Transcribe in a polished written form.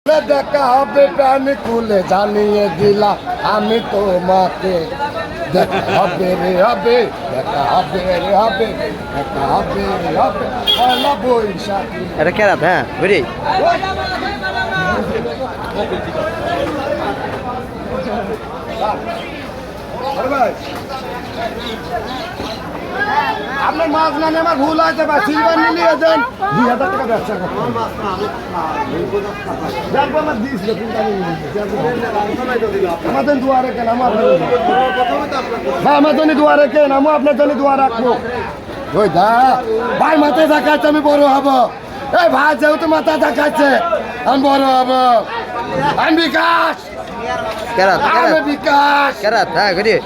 দেখা হবে প্রাণ খুলে জানিয়ে দিলাম আমি তোমাকে দেখা হবে রে হবে দেখা হবে রে হবে দেখা হবে রে হবে পয়লা বৈশাখী। এটা কেরাত হ্যাঁ বুঝি আপনার মাছ না নিয়ে আমার ভুল হয়েছে বা সিলভার নিয়ে যান 2000 টাকা ব্যবসা করতে দেখবো আমার দিয়েছিল কিন্তু আমি আমাদের দুয়ারে কেন আমার জন্য দুয়ারে কেন আমি আপনার জন্য দুয়ার রাখবো ওই দা ভাই মাথায় দেখাচ্ছে আমি বড় হব এই ভাই যেহেতু মাথা দেখাচ্ছে আমি বড় হব আমি বিকাশ কেরাত আমি বিকাশ কেরাত হ্যাঁ বুঝি